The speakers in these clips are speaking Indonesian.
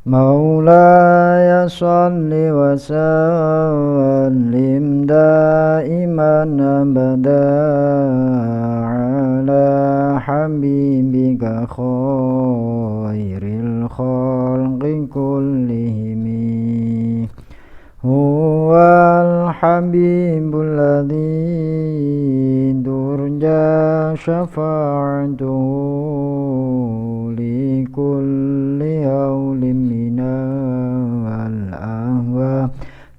مولاي صل وسلم دائما أبدا على حبيبك خير الخلق كلهم هو الحبيب الذي ترجى شفاعته لكل هول من الأهوال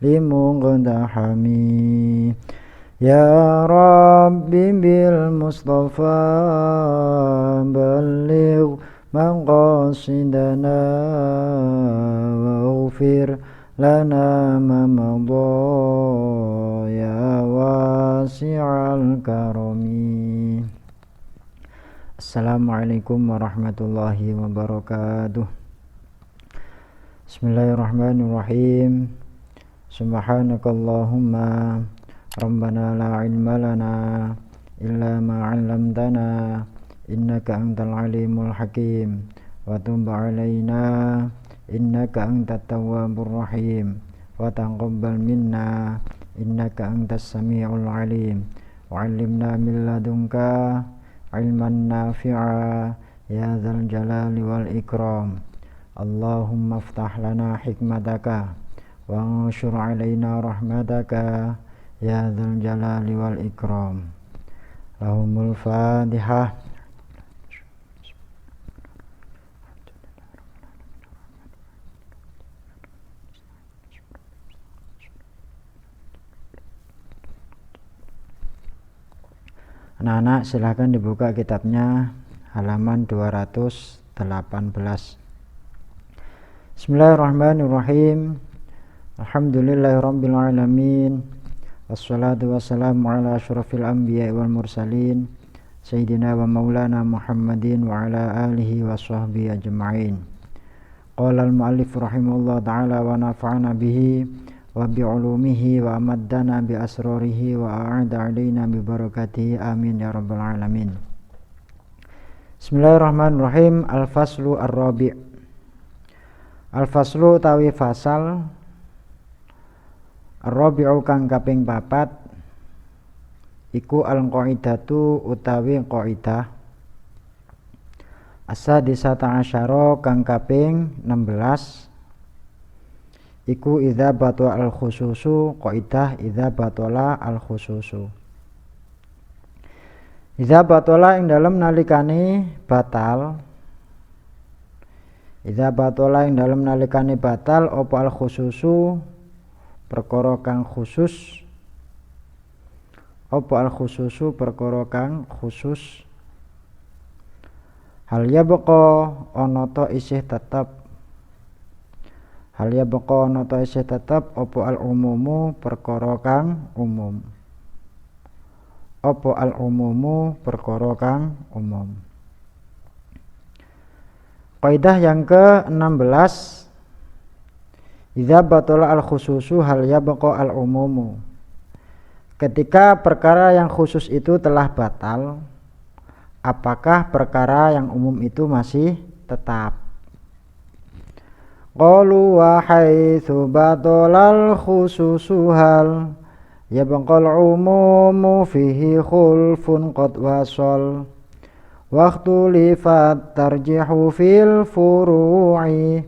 مقتحم يا رب بالمصطفى بلغ مقاصدنا واغفر لنا ما مضى يا واسع الكرم. Assalamualaikum warahmatullahi wabarakatuh. Bismillahirrahmanirrahim. Subhanakallahumma rabbana la ilma lana illa ma 'allamtana innaka antal alimul hakim wa tub 'alaina innaka antat tawwabur rahim wa taqabbal minna innaka antas samiul alim wa 'allimna min ladunka ilman nafi'a ya dzal jalali wal ikram. Allahumma iftah lana hikmataka wa anshur 'alaina rahmataka ya dzal jalali wal ikram. Lahumul Fatihah. Anak-anak silahkan dibuka kitabnya halaman 218. Bismillahirrahmanirrahim. Alhamdulillahirabbil alamin. Wassalatu wassalamu ala asyrafil anbiya'i wal mursalin sayyidina wa maulana Muhammadin wa ala alihi wa sahbihi ajma'in. Qala al-muallif rahimahullah ta'ala wa nafa'ana bihi wa bi'ulumihi wa amaddana bi asrarihi wa a'ada alaina bi barakatihi amin ya rabbal alamin. Bismillahirrahmanirrahim. Al-faslu ar-rabi'. Al-faslu tawi fasal ar-rabi'u kang kaping 4 iku al-qaidatu utawi qaidah as-sadisata asyara kang kaping 16 iku idza batala al-khususu qaidah idza batala al-khususu. Idza batala ing dalem nalikane batal. Idza batala ing dalem nalikane batal apa al-khususu perkara kang khusus. Apa al-khususu perkara kang khusus. Hal yabqa ana ta isih tetep. Hal yabqa ana ta isih tetep apa al-umumu perkara kang umum. Apa al-umumu perkara kang umum. Kaidah yang ke-16. Idza batala al-khususu hal yabqa al-umumu. Ketika perkara yang khusus itu telah batal, apakah perkara yang umum itu masih tetap? Qalu wa haitsu batalal khususu hal yabqal umumu fihi khulfun qad wasal waqtu lifat tarjihu fil furu'i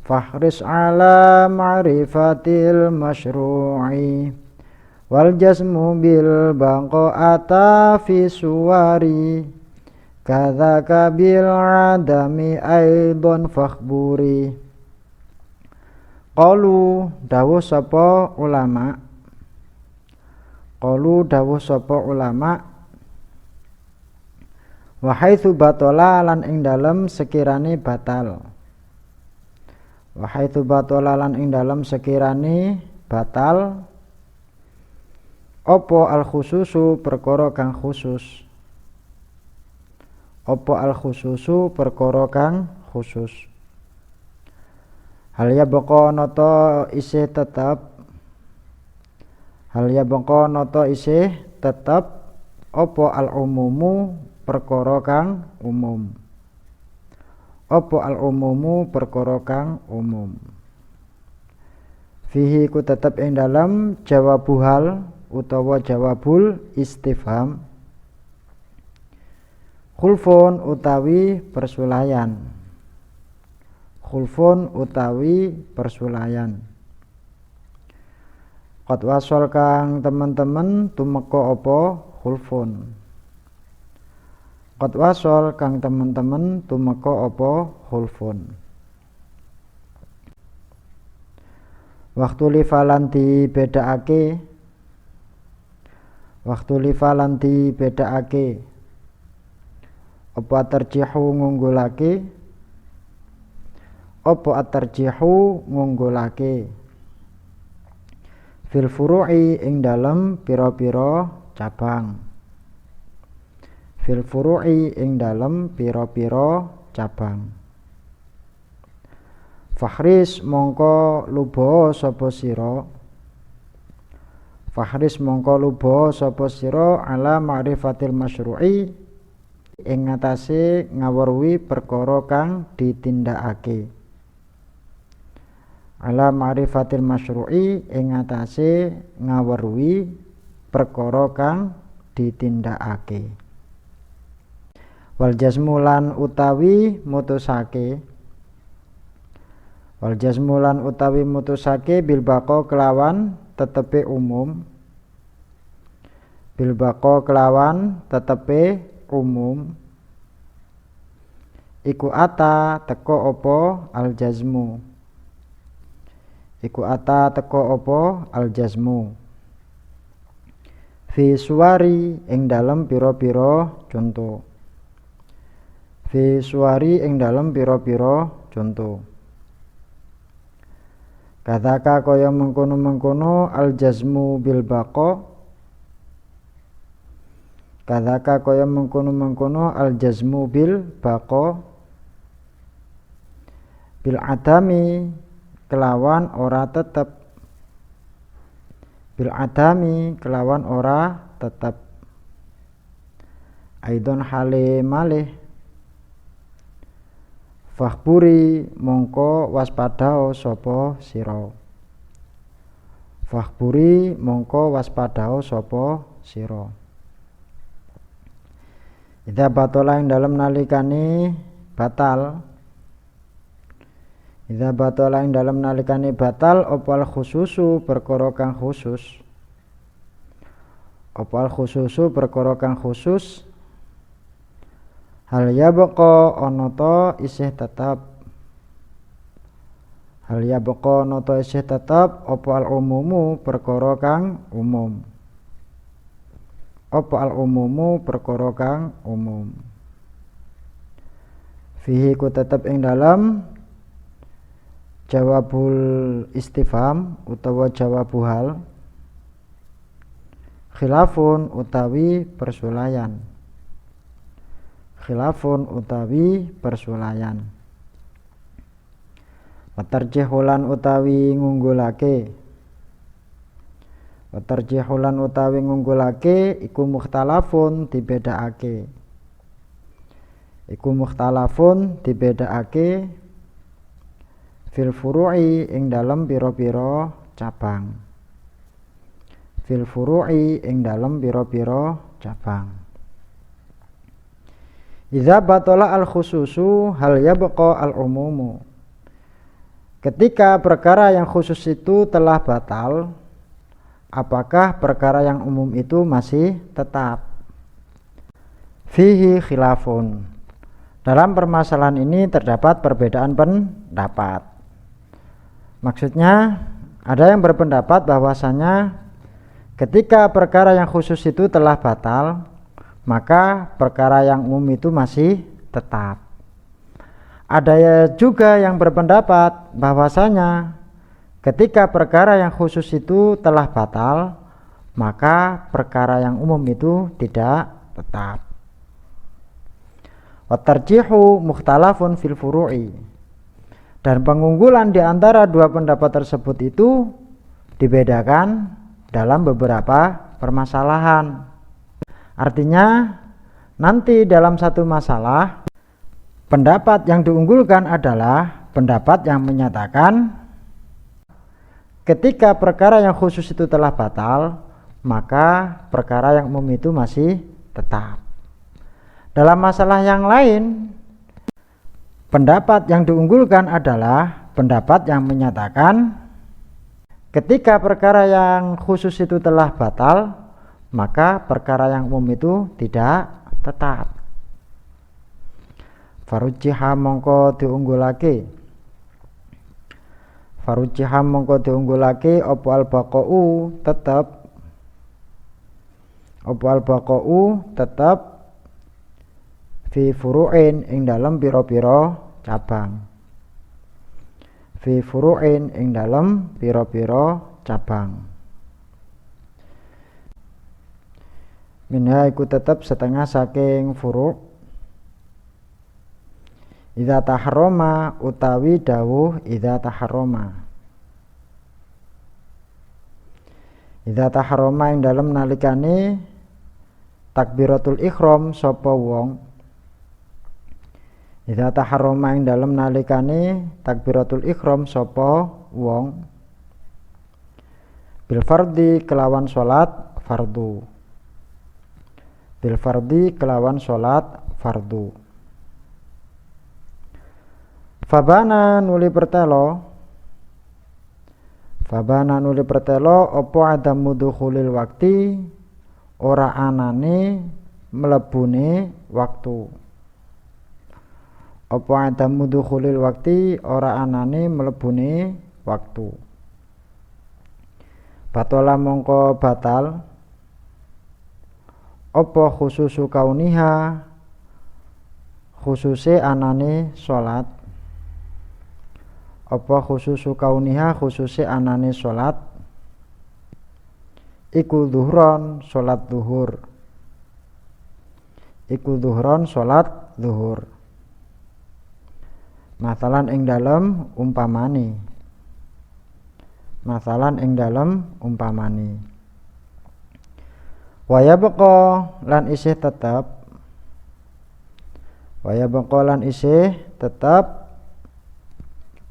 fahris ala ma'rifatil masyru'i wal jazmu bil baqa'ata fi suwari kadzaka bil adami aidan fakhburi. Qalu dawuh sapa ulama. Qalu dawuh sapa ulama wa haitsu batala lan ing dalem sekirane batal. Wa haitsu batala lan ing dalem sekirane batal apa al khususu perkara kang khusus. Apa al khususu perkara kang khusus. Hal yabqa nata isih tetap. Hal yabqa nata isih tetap apa al umumu perkara kang umum. apa al-umumu perkara kang umum. Fihi ku tetep ing dalam jawabu hal utawa jawabul istifham khulfun utawi persulayan. Khulfun utawi persulayan. Qad wasol kang teman-teman tumeka apa khulfun. Qad wasol kang teman-teman tumeka apa khulfun. Waktu lifalanti bedakake. Waktu lifalanti bedakake. Apa tarjihu ngunggulake? Apa atarjihu ngunggulake? Fil furu'i ing dalem pira-pira cabang. Fil furu'i ing dalem pira-pira cabang. Fakhris mongko luba sapa sira. Fakhris mongko luba sapa sira ala ma'rifatil masyru'i ing ngatasé ngaweruhi perkara kang ditindakake. Ala ma'rifatil masyru'i ing ngatasé ngaweruhi perkara kang ditindakake. Wal jazmu lan utawi mutusake. Wal jazmu lan utawi mutusake bil baqa kelawan tetepe umum. Bil baqa kelawan tetepe umum. Iku ata teko apa al jazmu. Iku ata teko apa al jazmu. Fi suwari ing dalem pira-pira conto. Fi suwari ing dalem pira-pira conto. Kadaka kaya mengkono-mengkono al jazmu bil baqa. Kadaka kaya mengkono-mengkono al jazmu bil baqa. Bil adami kelawan ora tetep. Bil adami kelawan ora tetep. Aidon hale malih. Fakhburi mongko waspadao sapa sira. Fakhburi mongko waspadao sapa sira. Idza batala ing dalem nalikane batal. Idza batala ing dalem nalikane batal opal khususu perkara kang khusus. Opal khususu perkara kang khusus. Hal yabqa ana ta isih tetep. Hal yabqa ana ta isih tetep apa al umumu perkara kang umum. Apa al umumu perkara kang umum. Fihi ku tetep ing dalam jawabul istifham utawa jawabu hal. Khilafun utawi persulayan. Khilafun utawi persulayan. Watarjihulan utawi ngunggulake. Watarjihulan utawi ngunggulake iku mukhtalafun dibedakake. Iku mukhtalafun dibedakake fil furu'i ing dalem pira-pira cabang. Fil furu'i ing dalem pira-pira cabang. Idza batala al khususu hal yabqa al umumu. Ketika perkara yang khusus itu telah batal, apakah perkara yang umum itu masih tetap? Fihi khilafun. Dalam permasalahan ini terdapat perbedaan pendapat. Maksudnya ada yang berpendapat bahwasanya ketika perkara yang khusus itu telah batal, maka perkara yang umum itu masih tetap. Ada juga yang berpendapat bahwasanya ketika perkara yang khusus itu telah batal, maka perkara yang umum itu tidak tetap. Wa tarjihu mukhtalafun fil furu'i. Dan pengunggulan di antara dua pendapat tersebut itu dibedakan dalam beberapa permasalahan. Artinya nanti dalam satu masalah Pendapat yang diunggulkan adalah pendapat yang menyatakan ketika perkara yang khusus itu telah batal, maka perkara yang umum itu masih tetap. Dalam masalah yang lain, pendapat yang diunggulkan adalah pendapat yang menyatakan ketika perkara yang khusus itu telah batal, maka perkara yang umum itu tidak tetap. Farujjiha mongko diunggulake opo al-baqa'u tetep fi furu'in ing dalem pira-pira cabang. Minha iku tetep setengah saking furu'. Idza taharrama utawi dawuh idza taharrama ing dalem nalikane takbiratul ihram sapa wong. Idza taharrama ing dalem nalikane takbiratul ihram sapa wong bil fardhi kelawan salat fardu. Fabana nuli pertelo opo adam mudhukhulil wakti ora anane mlebune waktu. Batola mongko batal opo khususu kauniha khususe anane salat. Iku dhuhron salat zuhur. Masalan ing dalem umpamane. Waya beko lan isih tetap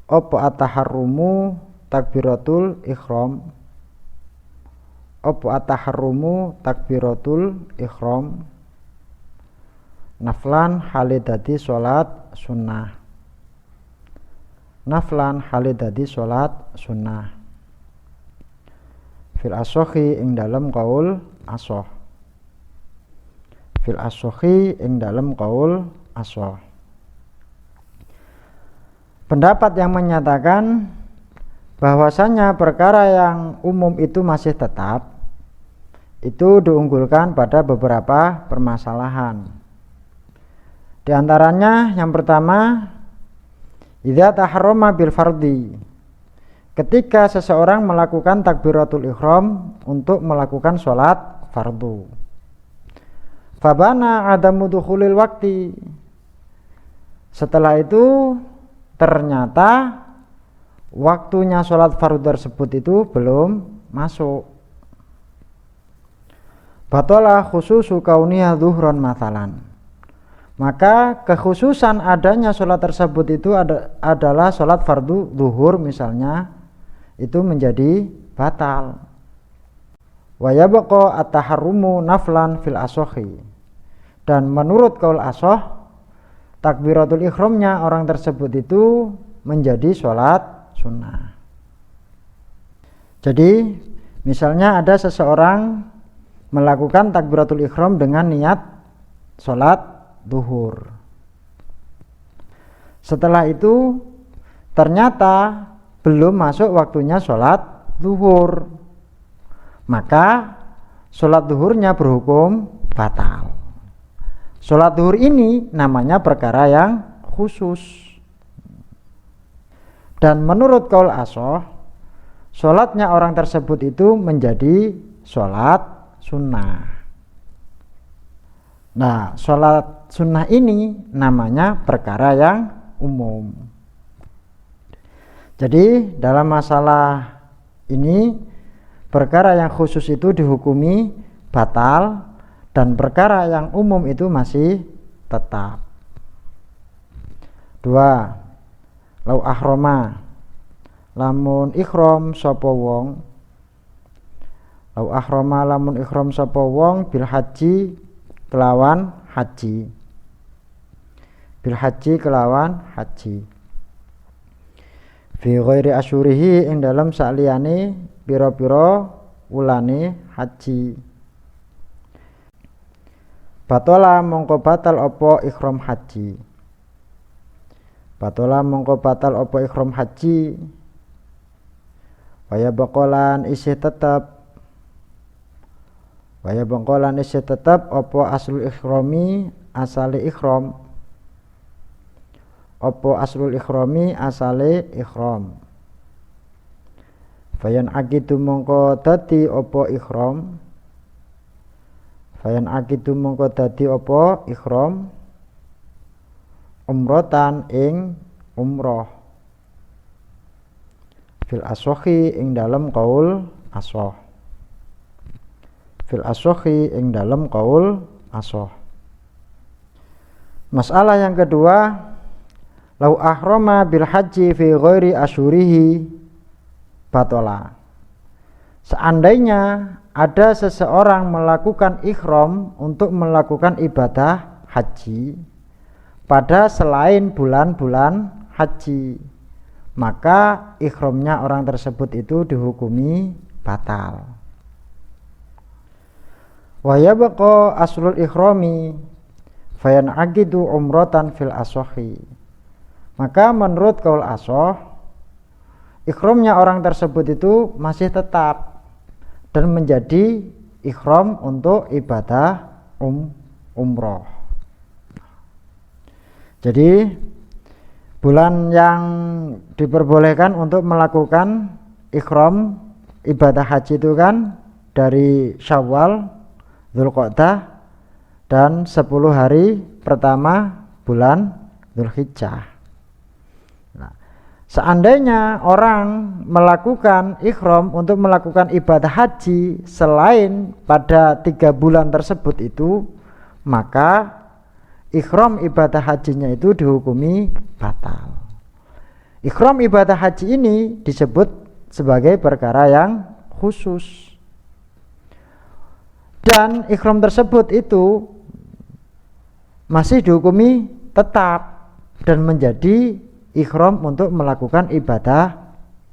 opo ataharrumu takbiratul ihram naflan halidati salat sunnah fil ashohi ing dalem qaul asoh. Pendapat yang menyatakan bahwasanya perkara yang umum itu masih tetap itu diunggulkan pada beberapa permasalahan. Di antaranya yang pertama, idza taharrama bil fardhi. Ketika seseorang melakukan takbiratul ihram untuk melakukan sholat fardu. Fabana adamu dukhulil wakti. Setelah itu ternyata waktunya sholat fardu tersebut itu belum masuk. Batola khususu kauniha dhuhron mathalan. Maka kekhususan adanya sholat tersebut itu adalah sholat fardu zuhur misalnya, itu menjadi batal. Wa yabqa at-taharrumu naflan fil ashohi. Dan menurut kaul asoh, takbiratul ihramnya orang tersebut itu menjadi sholat sunnah. Jadi misalnya ada seseorang melakukan takbiratul ihram dengan niat sholat zuhur. Setelah itu ternyata belum masuk waktunya sholat zuhur, maka sholat zuhurnya berhukum batal. Sholat zuhur ini namanya perkara yang khusus. Dan menurut kaul asoh, sholatnya orang tersebut itu menjadi sholat sunnah. Nah, sholat sunnah ini namanya perkara yang umum. Jadi dalam masalah ini perkara yang khusus itu dihukumi batal dan perkara yang umum itu masih tetap. 2 lau ahrama lamun ikhram sapa wong, lau ahrama lamun ikhram sapa wong bil haji kelawan haji, bil haji kelawan haji, fi ghairi asyurihi ing dalem saliyane pira-pira wulane haji. Batola mongko batal apa ikhram haji, batola mongko batal apa ikhram haji, waya baqalan isih tetep, waya baqalan isih tetep apa aslul ikhrami asale ikhram, apa aslul ikhrami asale ikhram, fayan akidu mongko dadi apa ikhram, fayan akidu mongko dadi apa ikhram, umrotan ing umroh, fil asohi ing dalem qaul asoh, fil asohi ing dalem qaul asoh. Masalah yang kedua, lau ahrama bil haji fi ghairi asyurihi batola. Seandainya ada seseorang melakukan ikhram untuk melakukan ibadah haji pada selain bulan-bulan haji, maka ikhramnya orang tersebut itu dihukumi batal. Wa yabqa aslul ikhrami fayan aqidu umratan fil asohi. Maka menurut qaul asoh, ikhramnya orang tersebut itu masih tetap dan menjadi ikhram untuk ibadah umroh. Jadi bulan yang diperbolehkan untuk melakukan ikhram ibadah haji itu kan dari Syawal, Dzulqa'dah dan 10 hari pertama bulan Dzulhijjah. Nah, seandainya orang melakukan ikhram untuk melakukan ibadah haji selain pada 3 bulan tersebut itu, maka ikhram ibadah hajinya itu dihukumi batal. Ikhram ibadah haji ini disebut sebagai perkara yang khusus, dan ikhram tersebut itu masih dihukumi tetap dan menjadi ikhram untuk melakukan ibadah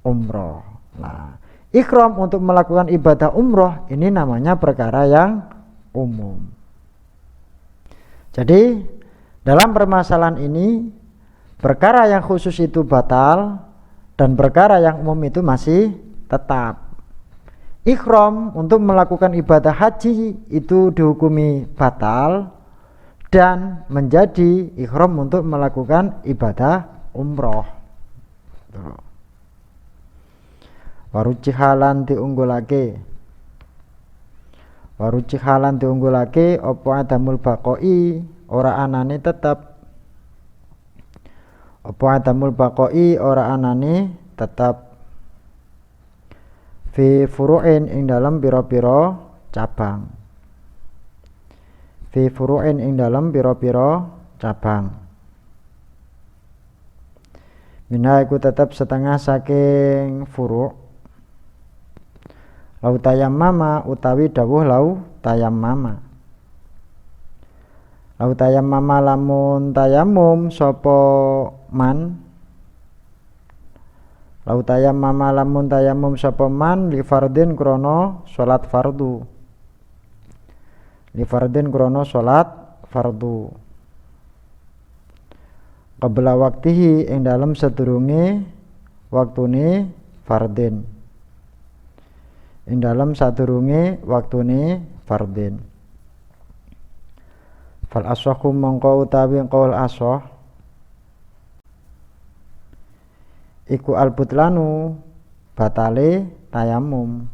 umroh. Nah, ikhram untuk melakukan ibadah umroh ini namanya perkara yang umum. Jadi dalam permasalahan ini perkara yang khusus itu batal dan perkara yang umum itu masih tetap. Ikhram untuk melakukan ibadah haji itu dihukumi batal dan menjadi ikhram untuk melakukan ibadah umroh. Warucihalan diunggulake, warucihalan diunggulake apa adamul baqoi ora anane tetap, apa adamul baqoi ora anane tetap, fi furu'in ing dalam pira-pira cabang, fi furu'in ing dalam pira-pira cabang. Minha iku tetap setengah saking furu', lau tayammama utawi dawuh lau tayammama, lau tayammama lamun tayammum sapa man, lau tayammama lamun tayammum sapa man li fardin krana salat fardu, li fardin krana salat fardu, qabla waktihi ing dalem sadurunge waktune fardin, ing dalem sadurunge waktune fardin. Fal ashahu mongko utawi qaul ashah iku albutlanu batale tayamum,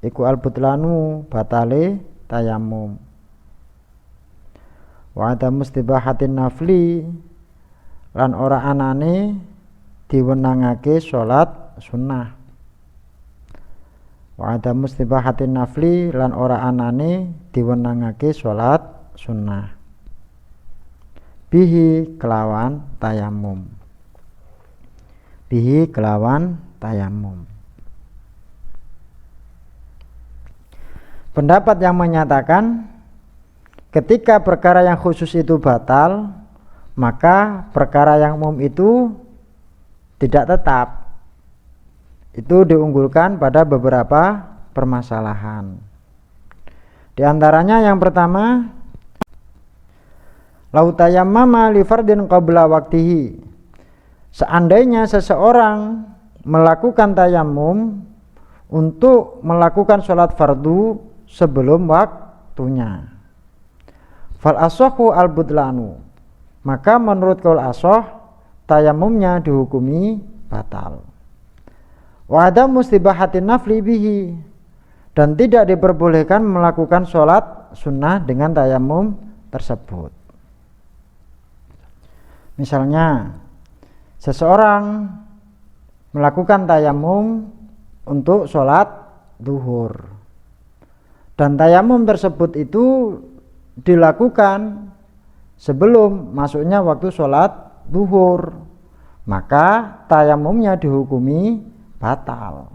iku albutlanu batale tayamum. Wa ada mustibahatin nafli lan ora anane diwenangake salat sunnah, wa ada mustibahatin nafli lan ora anane diwenangake salat sunnah. bihi kelawan tayamum. Bihi kelawan tayamum. Pendapat yang menyatakan ketika perkara yang khusus itu batal, maka perkara yang umum itu tidak tetap. Itu diunggulkan pada beberapa permasalahan. Di antaranya yang pertama, lau tayammama li fardin qabla waktihi. Seandainya seseorang melakukan tayamum untuk melakukan sholat fardu sebelum waktunya, fal ashahu al budlanu, maka menurut qaul ashah tayamumnya dihukumi batal. Wa ada mustibahatin nafli bihi, dan tidak diperbolehkan melakukan sholat sunnah dengan tayamum tersebut. Misalnya seseorang melakukan tayamum untuk sholat duhur, dan tayamum tersebut itu dilakukan sebelum masuknya waktu sholat duhur, maka tayamumnya dihukumi batal.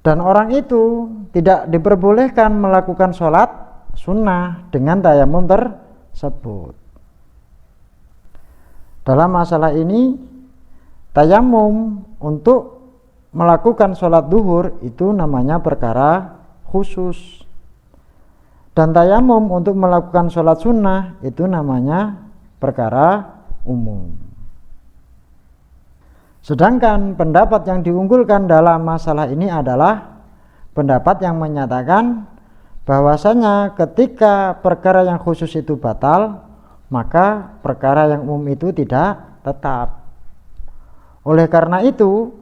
Dan orang itu tidak diperbolehkan melakukan sholat sunnah dengan tayamum tersebut. Dalam masalah ini, tayamum untuk melakukan sholat duhur itu namanya perkara khusus, dan tayamum untuk melakukan sholat sunnah itu namanya perkara umum. Sedangkan pendapat yang diunggulkan dalam masalah ini adalah pendapat yang menyatakan bahwasanya ketika perkara yang khusus itu batal, maka perkara yang umum itu tidak tetap. Oleh karena itu,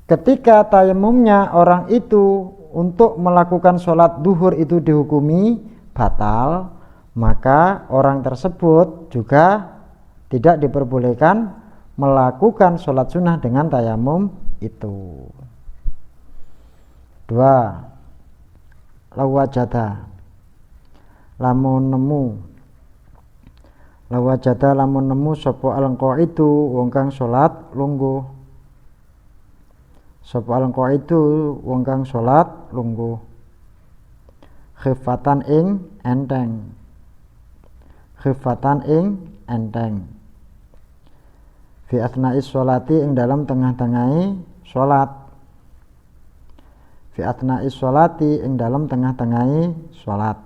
ketika tayamumnya orang itu untuk melakukan sholat duhur itu dihukumi batal, maka orang tersebut juga tidak diperbolehkan melakukan sholat sunnah dengan tayamum itu. 2. Lawajada, lamun nemu. Lawajada lamun nemu sapa al-qaidu wong kang sholat lungguh. Sapa al-qaidu wong kang sholat lungguh. Khifatan ing enteng. Khifatan ing enteng. Fi athna'is sholati ing dalam tengah-tengahi sholat. Fi athna'is sholati ing dalam tengah-tengahi sholat.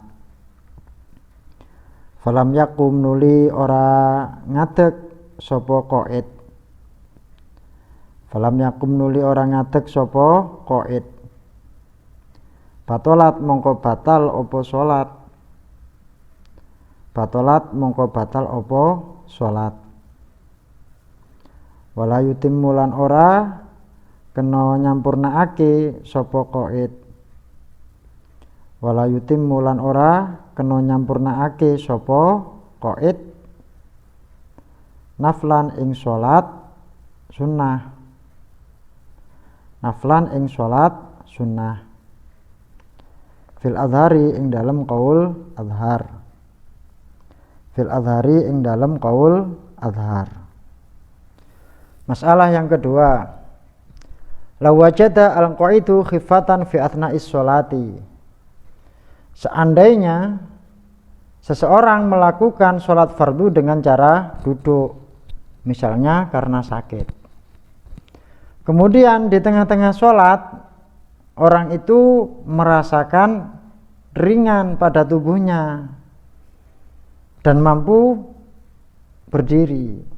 Falam yakum nuli ora ngadeg sapa qaid. Falam yakum nuli ora ngadeg sapa qaid. Batolat mongko batal opo sholat. Batolat mongko batal opo sholat. Wala yutimmu lan ora kena nyampurnaake sapa qaid. Wala yutimmu lan ora kena nyampurnaake sapa qaid naflan ing salat sunnah. Naflan ing salat sunnah. Fil adhari ing dalam qaul adhar. Fil adhari ing dalam qaul adhar. Masalah yang kedua, law wajada al-qaidu khifatan fi athna'is sholati. Seandainya seseorang melakukan sholat fardu dengan cara duduk, misalnya karena sakit, kemudian di tengah-tengah sholat orang itu merasakan ringan pada tubuhnya dan mampu berdiri.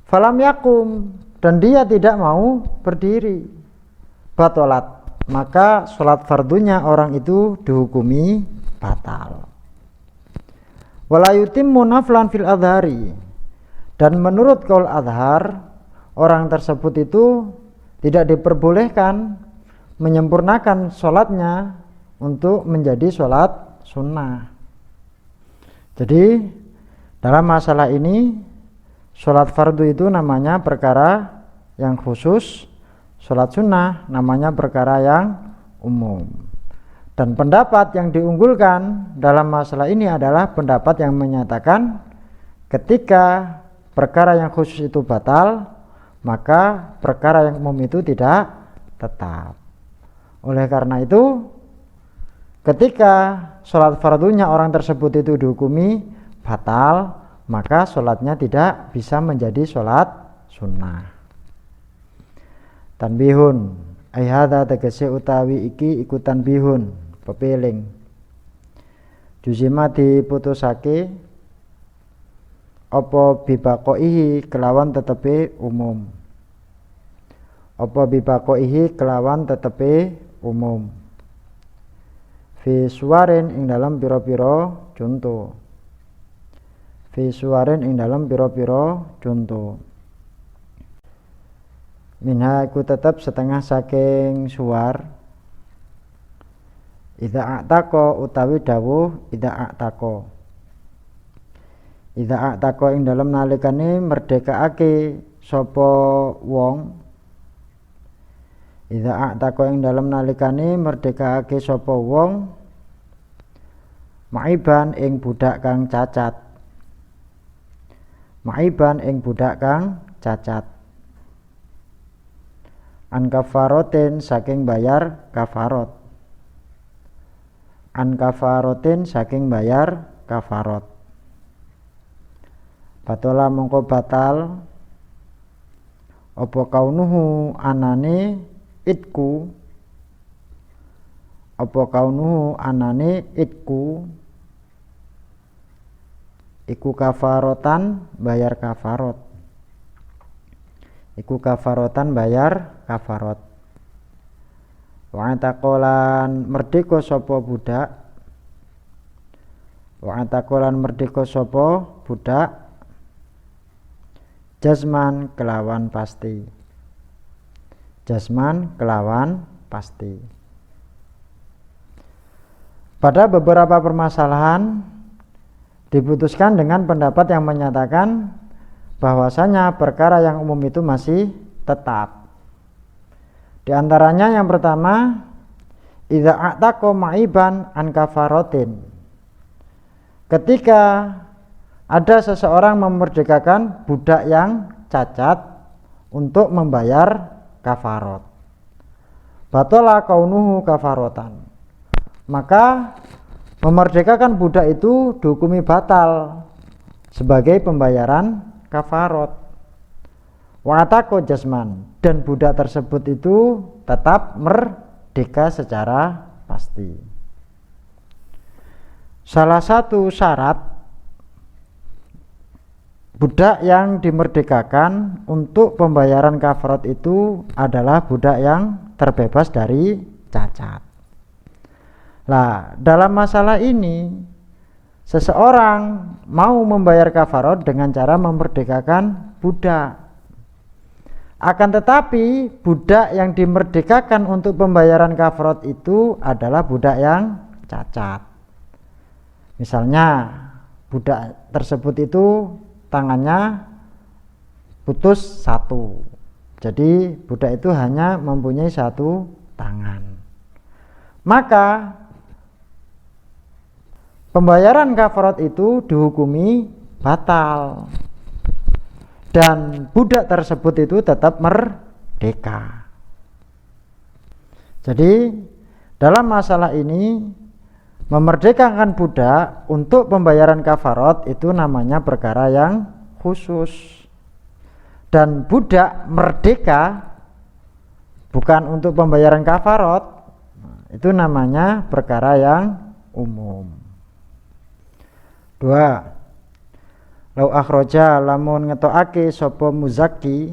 Falam yakum, dan dia tidak mau berdiri, batolat, maka sholat fardunya orang itu dihukumi batal. Wala yutimmu naflan fil adhari, dan menurut qaul adhar orang tersebut itu tidak diperbolehkan menyempurnakan sholatnya untuk menjadi sholat sunnah. Jadi dalam masalah ini, sholat fardu itu namanya perkara yang khusus, sholat sunnah namanya perkara yang umum. Dan pendapat yang diunggulkan dalam masalah ini adalah pendapat yang menyatakan ketika perkara yang khusus itu batal, maka perkara yang umum itu tidak tetap. Oleh karena itu, ketika sholat fardunya orang tersebut itu dihukumi batal, maka sholatnya tidak bisa menjadi sholat sunnah. Tanbihun, ayhada tegese utawi iki ikutan bihun, pepeling. Juzima diputusake apa bibakoihi kelawan tetepe umum. Apa bibakoihi kelawan tetepe umum. Fi suwarin ing dalam pira-pira contoh. Fi suwarin ing dalam pira-pira contoh. Minha iku tetep setengah saking suwar. Idza a'taqo utawi dawuh idza a'taqo. Idza a'taqo ing dalam nalikane merdekaake sapa wong. Idza a'taqo ing dalam nalikane merdekaake sapa wong maiban ing budak kang cacat. Maiban ing budak kang cacat. An kafarotin saking bayar kafarot. An kafarotin saking bayar kafarot. Batola mongko batal apa kaunuhu anane itku. Apa kaunuhu anane itku iku kafarotan bayar kafarot. Iku kafarotan bayar kafarot. Wa taqolan merdeka sapa budak. Wa taqolan merdeka sapa budak jazman kelawan pasti. Jazman kelawan pasti. Pada beberapa permasalahan diputuskan dengan pendapat yang menyatakan bahwasanya perkara yang umum itu masih tetap. Di antaranya yang pertama, idza a'taqa ma'iban an kafarotin. Ketika ada seseorang memerdekakan budak yang cacat untuk membayar kafarot. Batola kaunuhu kafarotan. Maka memerdekakan budak itu dihukumi batal sebagai pembayaran kafarot. Wa'atako jasman, dan budak tersebut itu tetap merdeka secara pasti. Salah satu syarat budak yang dimerdekakan untuk pembayaran kafarot itu adalah budak yang terbebas dari cacat. Nah, dalam masalah ini seseorang mau membayar kafarot dengan cara memerdekakan budak. Akan tetapi budak yang dimerdekakan untuk pembayaran kafarot itu adalah budak yang cacat. Misalnya budak tersebut itu tangannya putus satu. Jadi budak itu hanya mempunyai satu tangan. Maka pembayaran kafarot itu dihukumi batal. Dan budak tersebut itu tetap merdeka. Jadi dalam masalah ini memerdekakan budak untuk pembayaran kafarot itu namanya perkara yang khusus. Dan budak merdeka bukan untuk pembayaran kafarot, itu namanya perkara yang umum. 2. Lau akhroja lamun ngetokake sapa muzaki.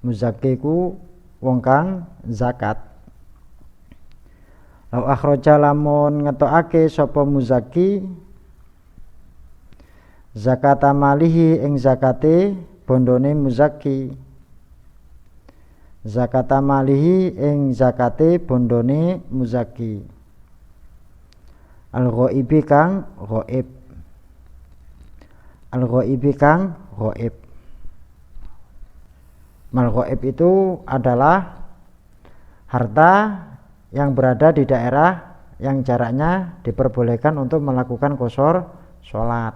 Muzaki ku wong kang zakat. Lau akhroja lamun ngetokake sapa muzaki zakata malihi ing zakate bondone muzaki. Zakata malihi ing zakate bondone muzaki. Al-ghaibi kang ghaib. Al-ghaibi kang ghaib. Mal ghaib itu adalah harta yang berada di daerah yang jaraknya diperbolehkan untuk melakukan qashar sholat.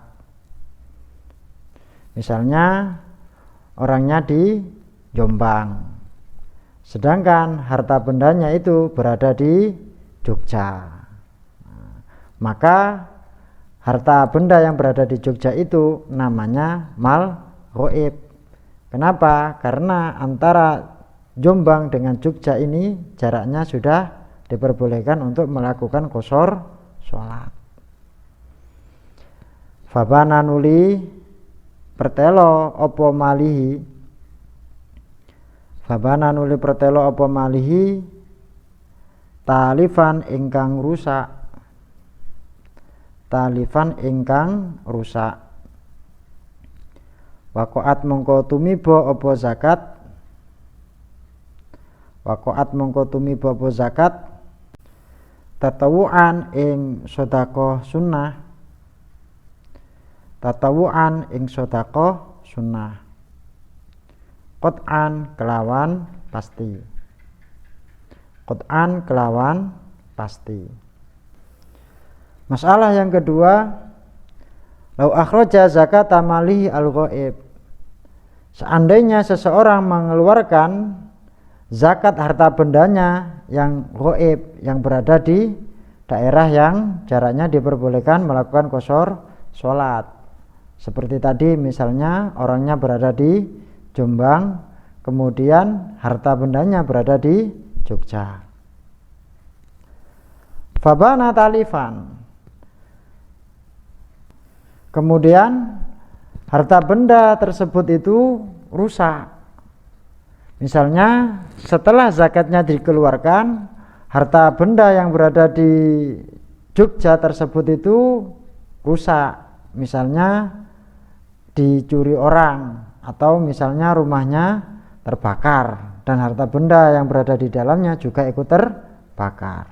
Misalnya orangnya di Jombang, sedangkan harta bendanya itu berada di Jogja. Maka harta benda yang berada di Jogja itu namanya mal ghaib. Kenapa? Karena antara Jombang dengan Jogja ini jaraknya sudah diperbolehkan untuk melakukan qashar sholat. Fabana nuli pertelo opo malihi, fabana nuli pertelo opo malihi talifan ingkang rusak, talifan ingkang rusak. Waqa'at mongko tumiba apa zakat, waqa'at mongko tumiba apa zakat tatawuan ing sedekah sunnah, tatawuan ing sedekah sunnah, qat'an kelawan pasti, qat'an kelawan pasti. Masalah yang kedua, lau akhraja zakat malihi al-ghaib, seandainya seseorang mengeluarkan zakat harta bendanya yang ghaib, yang berada di daerah yang jaraknya diperbolehkan melakukan qashar sholat. Seperti tadi misalnya orangnya berada di Jombang, kemudian harta bendanya berada di Jogja. Fabana talifan, kemudian harta benda tersebut itu rusak. Misalnya setelah zakatnya dikeluarkan, harta benda yang berada di Jogja tersebut itu rusak. Misalnya dicuri orang, atau misalnya rumahnya terbakar dan harta benda yang berada di dalamnya juga ikut terbakar.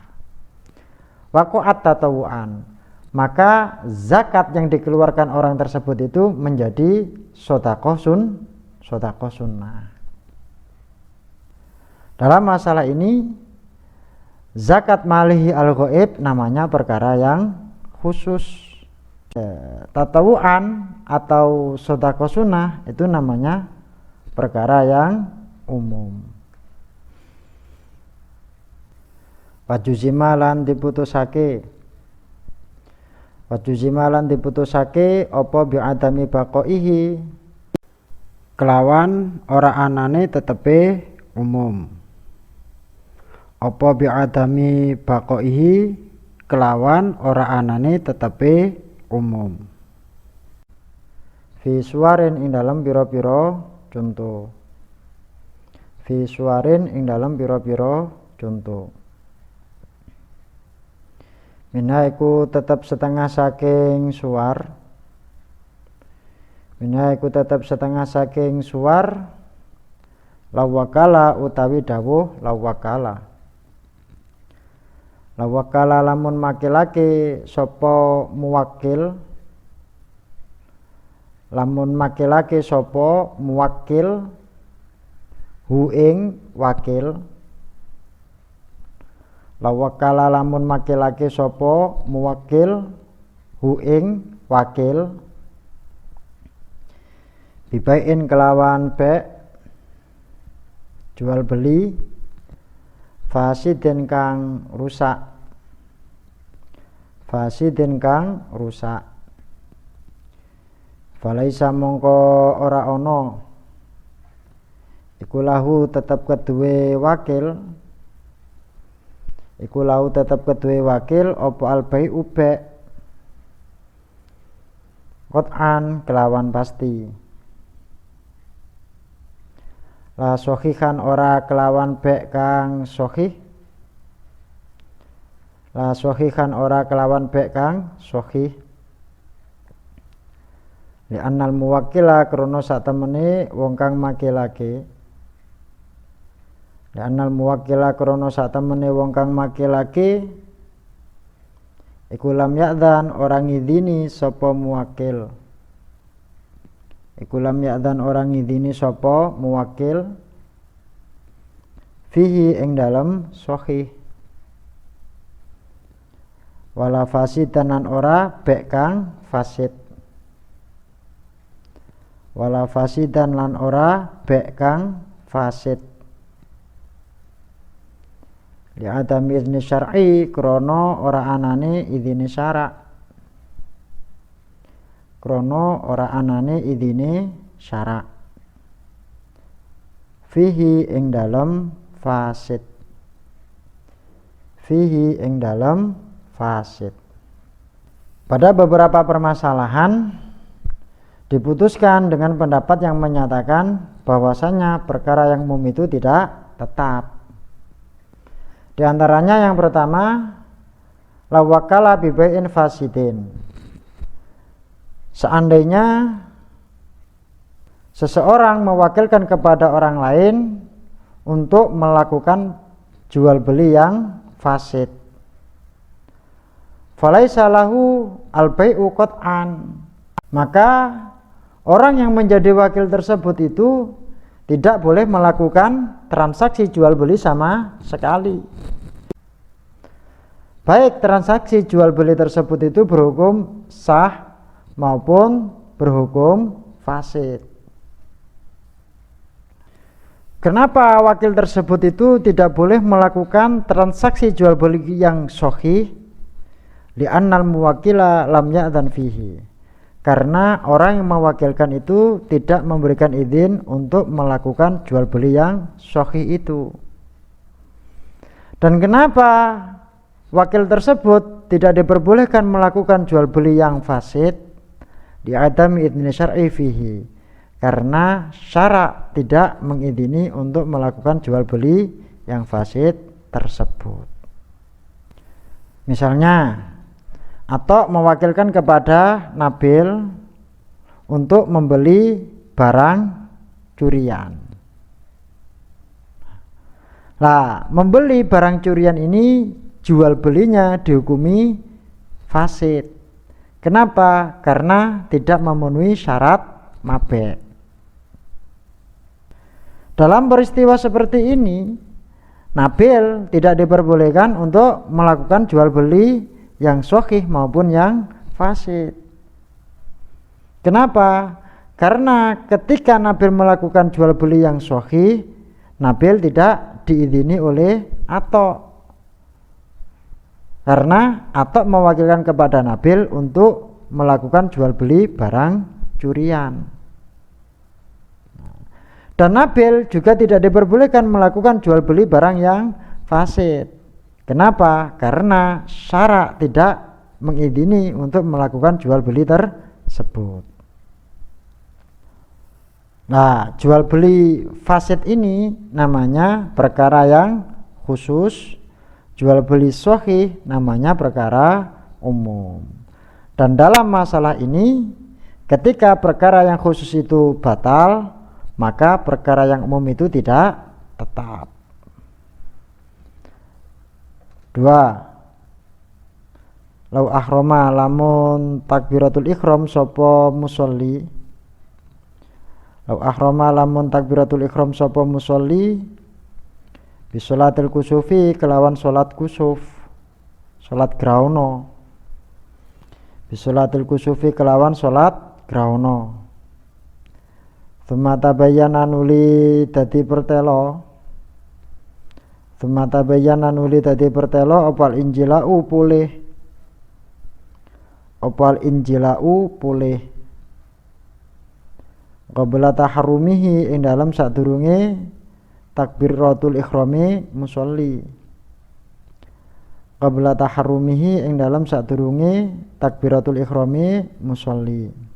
Waqa'at tatawuan, maka zakat yang dikeluarkan orang tersebut itu menjadi sedekah sunnah. Dalam masalah ini zakat malihi al-ghaib namanya perkara yang khusus. Tatawuan atau sedekah sunnah itu namanya perkara yang umum. Wajuzimalan diputusake, wajuzimalan diputusake apa bi'adami baqaihi, kelawan ora anane tetepe umum. Apa bi'adami baqaihi, kelawan ora anane tetepe umum. Fi suwarin ing dalam pira-pira contoh, fi suwarin ing dalam pira-pira contoh. Minha iku tetap setengah saking suwar, minha iku tetap setengah saking suwar lawakala utawi dawuh lawakala. Lawakala lamun makilake sapa muwakil, lamun makilake sapa muwakil hu ing wakil. Lawakala lamun makilake sapa muwakil hu ing wakil bibain kelawan be jual beli fasidin kang rusak, fasidin kang rusak. Falaisa mongko ora ana iku lahu tetep keduwe wakil, iku lahu tetep keduwe wakil apa albai ube qat'an kelawan pasti. La sohihan ora kelawan be kang sohih, la sohihan ora kelawan be kang sohih. Li annal muwakkila krana sak temene wong kang makilake, li annal muwakkila krana sak temene wong kang makilake iku lam ya'dzan ora ngidini sapa muwakil, iku lam ya'dzan ora ngidini sapa muwakil fihi ing dalem sahih, wala fasidan lan ora bek kang fasid, wala fasidan lan ora bek kang fasid. Li adami izni syar'i krono ora anane idine syara', krono ora anane idine syara'. Fihi ing dalem fasid, fihi ing dalem fasid. Pada beberapa permasalahan diputuskan dengan pendapat yang menyatakan bahwasanya perkara yang umum itu tidak tetap. Di antaranya yang pertama, la wakala bi bai'in fasidin. Seandainya seseorang mewakilkan kepada orang lain untuk melakukan jual beli yang fasid, falaisa lahu al-bai'u qat'an, maka orang yang menjadi wakil tersebut itu tidak boleh melakukan transaksi jual beli sama sekali. Baik transaksi jual beli tersebut itu berhukum sah maupun berhukum fasid. Kenapa wakil tersebut itu tidak boleh melakukan transaksi jual beli yang sahih? Li'annal muwakila lam ya'dzan fihi. Karena orang yang mewakilkan itu tidak memberikan izin untuk melakukan jual beli yang sahih itu. Dan kenapa wakil tersebut tidak diperbolehkan melakukan jual beli yang fasid? Di adami idzni syar'i fihi, karena syara' tidak mengizini untuk melakukan jual beli yang fasid tersebut. Misalnya, atau mewakilkan kepada Nabil untuk membeli barang curian. Nah, membeli barang curian ini jual belinya dihukumi fasid. Kenapa? Karena tidak memenuhi syarat mabe'. Dalam peristiwa seperti ini, Nabil tidak diperbolehkan untuk melakukan jual beli yang sahih maupun yang fasid. Kenapa? Karena ketika Nabil melakukan jual beli yang sahih, Nabil tidak diizini oleh Atok. Karena Atok mewakilkan kepada Nabil untuk melakukan jual beli barang curian. Dan Nabil juga tidak diperbolehkan melakukan jual beli barang yang fasid. Kenapa? Karena syara' tidak mengizini untuk melakukan jual beli tersebut. Nah, jual beli fasid ini namanya perkara yang khusus, jual beli sahih namanya perkara umum. Dan dalam masalah ini, ketika perkara yang khusus itu batal, maka perkara yang umum itu tidak tetap. 2. Lau ahrama lamun takbiratul ihram sapa musolli. Lau ahrama lamun takbiratul ihram sapa musolli bisolatil kusufi kelawan salat kusuf, salat graono. Bisolatil kusufi kelawan salat graono. Tsumma tabayyana nuli dadi pertelo. Tsumma tabayyana nuli dadi pertelo opal injilau pulih. Opal injilau pulih. Qabla taharrumihi ing dalam sadurunge takbiratul ikhrami musolli. Qabla taharrumihi ing dalam sadurunge takbiratul ikhrami musolli.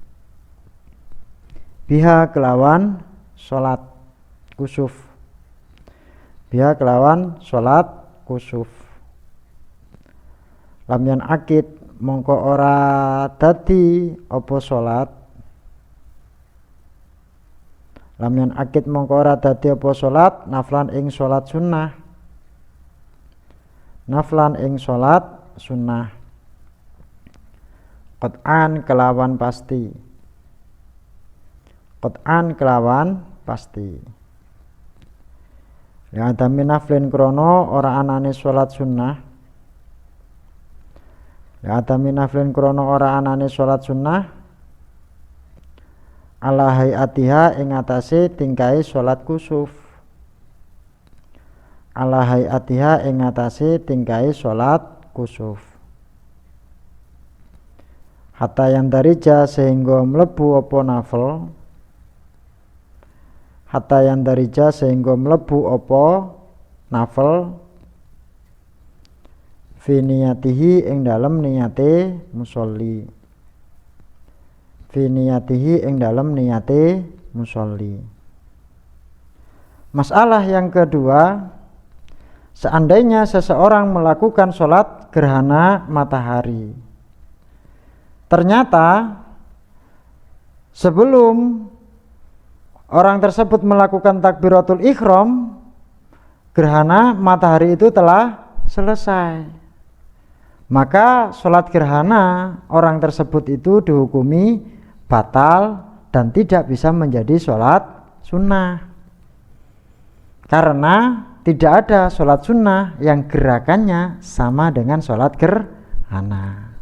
Biha kelawan salat kusuf. Biha kelawan salat kusuf. Lam yan akid mongko ora dadi apa salat. Lam yan akid mongko ora dadi apa salat naflan ing salat sunnah. Naflan ing salat sunnah. Qat'an kelawan pasti. Qat'an kelawan pasti. Ya adami naflin krono ora anane salat sunnah. Ya adami naflin krono ora anane salat sunnah ala hayatiha ing atase tingkahe salat kusuf. Ala hayatiha ing atase tingkahe salat kusuf. Hatta yang darija sehingga mlebu apa nafel. Hatta yang darija sehingga mlebu apa nafel. Fi niyatihi ing dalem niyate musolli. Fi niyatihi ing dalem niyate musolli. Masalah yang kedua, seandainya seseorang melakukan sholat gerhana matahari, ternyata sebelum orang tersebut melakukan takbiratul ihram, gerhana matahari itu telah selesai. Maka sholat gerhana orang tersebut itu dihukumi batal dan tidak bisa menjadi sholat sunnah. Karena tidak ada sholat sunnah yang gerakannya sama dengan sholat gerhana,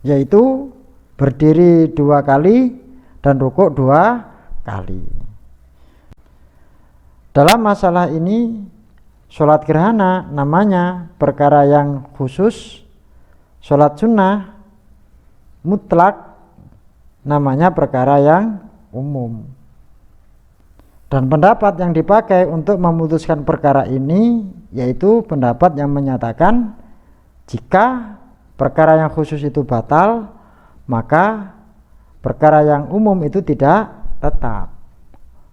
yaitu berdiri 2 kali dan rukuk 2 kali. Dalam masalah ini sholat gerhana namanya perkara yang khusus, sholat sunnah mutlak namanya perkara yang umum. Dan pendapat yang dipakai untuk memutuskan perkara ini yaitu pendapat yang menyatakan jika perkara yang khusus itu batal, maka perkara yang umum itu tidak tetap.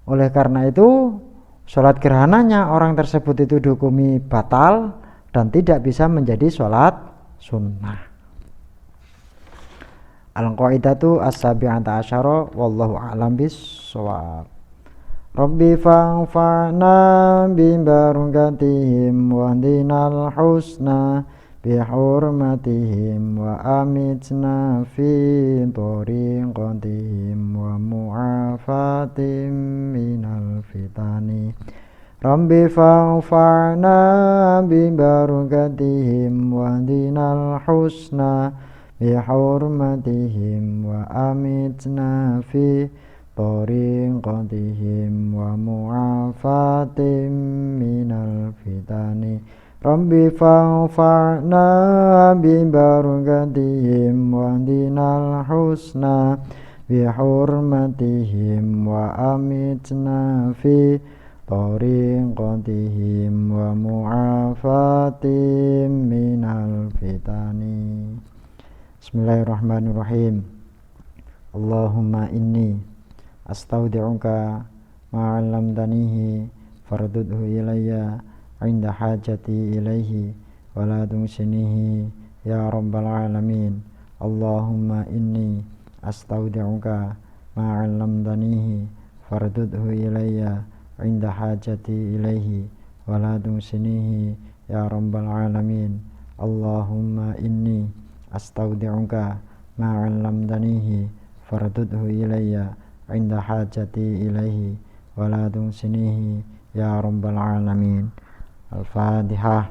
Oleh karena itu sholat gerhananya orang tersebut itu dihukumi batal dan tidak bisa menjadi sholat sunnah. Al-qaidatu as-sabi'ata asyara wallahu a'lam bis-shawab. Rabbi fa'fa'na bibarakatihim wa dinal husna bihurmatihim wa amitna fi tariqatihim wa mu'afatim minal fitani. Rabbi fa'fa'na bibarakatihim wa dinal husna bihurmatihim wa amitna fi tariqatihim wa mu'afatim minal fitani. Rabbi fa'fa'na bibarakatihim wa dinal husna bihurmatihim wa amitna fi tariqatihim wa mu'afatim minal fitani. Bismillahirrahmanirrahim. Allahumma inni astaudi'uka ma'allamtanihi fardudhu ilayya inda hajati ilaihi wala tunsinihi ya rabbal alamin. Allahumma inni astaudi'uka ma'allamtanihi fardudhu ilayya inda hajati ilaihi wala tunsinihi ya rabbal alamin. Allahumma inni astaudi'uka ma'allamtanihi fardudhu ilayya inda hajati ilaihi wala tunsinihi ya rabbal alamin. Al-Fatihah.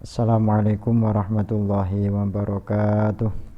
Assalamualaikum warahmatullahi wabarakatuh.